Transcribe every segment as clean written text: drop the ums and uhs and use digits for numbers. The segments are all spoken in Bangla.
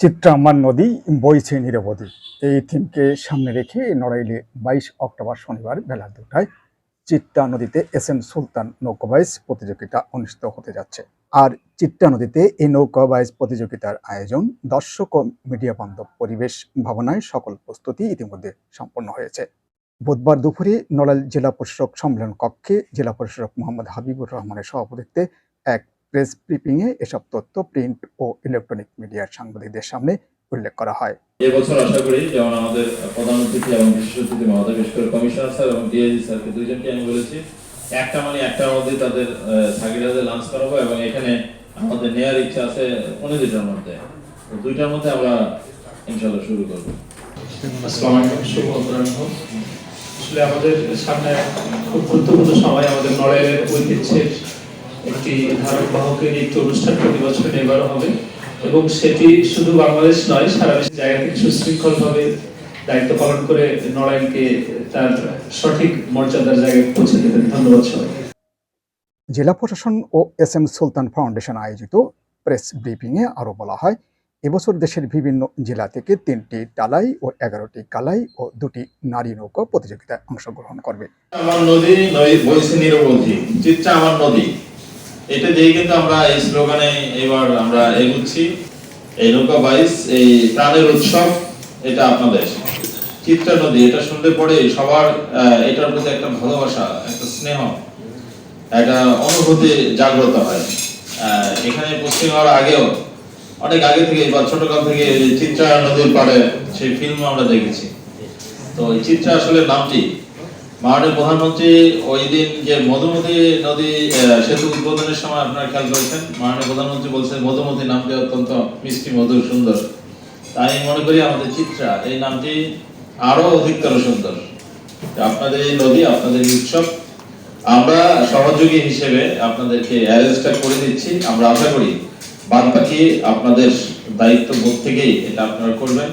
চিত্রা আমার নদী বইছে নিরবধি, এই থিমকে সামনে রেখে নড়াইলে 22 অক্টোবর শনিবার বেলা 2টায় চিত্রা নদীতে এস এম সুলতান নৌকাবাইজ প্রতিযোগিতা অনুষ্ঠিত হতে যাচ্ছে। আর চিত্রা নদীতে এই নৌকাবাইজ প্রতিযোগিতার আয়োজন দর্শক ও মিডিয়া বান্ধব পরিবেশ ভাবনায় সকল প্রস্তুতি ইতিমধ্যে সম্পন্ন হয়েছে। বুধবার দুপুরে নড়াইল জেলা প্রশাসক সম্মেলন কক্ষে জেলা প্রশাসক মোহাম্মদ হাবিবুর রহমানের সভাপতিত্বে এক প্রেস ব্রিফিংয়ে এসব তথ্য প্রিন্ট ও ইলেকট্রনিক মিডিয়ার সাংবাদিকদের সামনে উল্লেখ করা হয়। এবছর আশা করি যেমন আমাদের প্রধান অতিথি এবং বিশেষ অতিথি মহোদয়, বিশেষ করে কমিশনার স্যার এবং ডিআইজি স্যারকে দুইজনকে আমি বলেছি একটার মধ্যে তাদের সাকিরাদের লাঞ্চ করাবো এবং এখানে আমাদের নেওয়ার ইচ্ছা আছে 15টার মধ্যে, তো 2টার মধ্যে আমরা ইনশাআল্লাহ শুরু করব। আসসালামু আলাইকুম, শুভ অপরাহ্ন। আসলে আমাদের সামনে খুব গুরুত্বপূর্ণ সময়, আমাদের নড়াইলের ঐতিহ্যের একটি ধারক বাহকের একটি অনুষ্ঠান প্রতি বছর এবারও হবে এবং সেটি শুধু বাংলাদেশ নয়, সারা দেশের জায়গা থেকে সুশৃঙ্খলভাবে দায়িত্ব পালন করে নড়াইলকে তার সঠিক মর্যাদার জায়গায় পৌঁছে দেবেন। ধন্যবাদ সবাই। জেলা প্রশাসন ও এস এম সুলতান ফাউন্ডেশন আয়োজিত প্রেস ব্রিফিংয়ে আরও বলা হয়, এবছর দেশের বিভিন্ন জেলা থেকে 3টি টালাই ও 11টি কালাই ও 2টি নারী নৌকা প্রতিযোগিতায় অংশগ্রহণ করবে। আমার নদী বইছে নিরবধি, চিত্রা আমার নদী, এটা দিয়ে কিন্তু আমরা এই স্লোগানে এবার আমরা এগুচ্ছি। এই নৌকা বাইস, এই প্রাণের উৎসব, এটা আপনাদের চিত্রা নদী, এটা শুনলে পরে সবার এটার প্রতি একটা ভালোবাসা, একটা স্নেহ, একটা অনুভূতি জাগ্রত হয়। এখানে পোস্টিং হওয়ার আগেও অনেক আগে থেকে বা ছোটকাল থেকে চিত্রা নদীর পাড়ে সেই ফিল্ম আমরা দেখেছি। তো এই চিত্রা আসলে নামটি মাননীয় প্রধানমন্ত্রী ওই দিন যে মধুমতি নদী সেতু উদ্বোধনের সময় আপনারা খেয়াল করেছেন, মাননীয় প্রধানমন্ত্রী বলছেন মধুমতি নামটি অত্যন্ত মিষ্টি, মধুর, সুন্দর। তাই আমি মনে করি আমাদের চিত্রা এই নামটি আরো অধিকতর সুন্দর। আপনাদের এই নদী, আপনাদের উৎসব, আমরা সহযোগী হিসেবে আপনাদেরকে অ্যারেঞ্জটা করে দিচ্ছি। আমরা আশা করি বাদ বাকি আপনাদের দায়িত্ব বোধ থেকেই এটা আপনারা করবেন।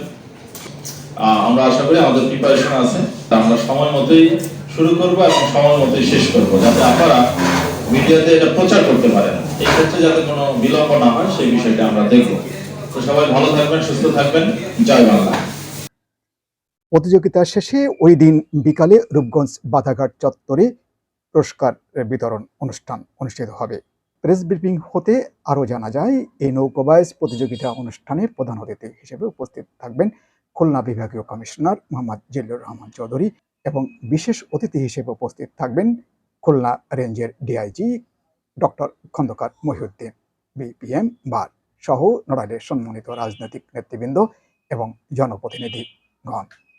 আমরা আশা করি আমাদের প্রিপারেশন আছে, আমরা সময় মতোই শুরু করব এবং সময় মতোই শেষ করব, যাতে আপনারা মিডিয়াতে এটা প্রচার করতে পারেন। এই ক্ষেত্রে যাতে কোনো বিলম্ব না হয় সেই বিষয়টা আমরা দেখব। তো সবাই ভালো থাকবেন, সুস্থ থাকবেন। জয় বাংলা। প্রতিযোগিতা শেষে ওই দিন বিকালে রূপগঞ্জ বাধাঘাট চত্বরে পুরস্কার বিতরণ অনুষ্ঠান অনুষ্ঠিত হবে। প্রেস ব্রিফিং হতে আরও জানা যায়, এই নৌকাবাইজ প্রতিযোগিতা অনুষ্ঠানের প্রধান অতিথি হিসেবে উপস্থিত থাকবেন খুলনা বিভাগীয় কমিশনার মোহাম্মদ জিল্লুর রহমান চৌধুরী এবং বিশেষ অতিথি হিসেবে উপস্থিত থাকবেন খুলনা রেঞ্জের DIG doctor Khandaker Mohiuddin BPM bar সহ নড়াইলের সম্মানিত রাজনৈতিক নেতৃবৃন্দ এবং জনপ্রতিনিধিগণ।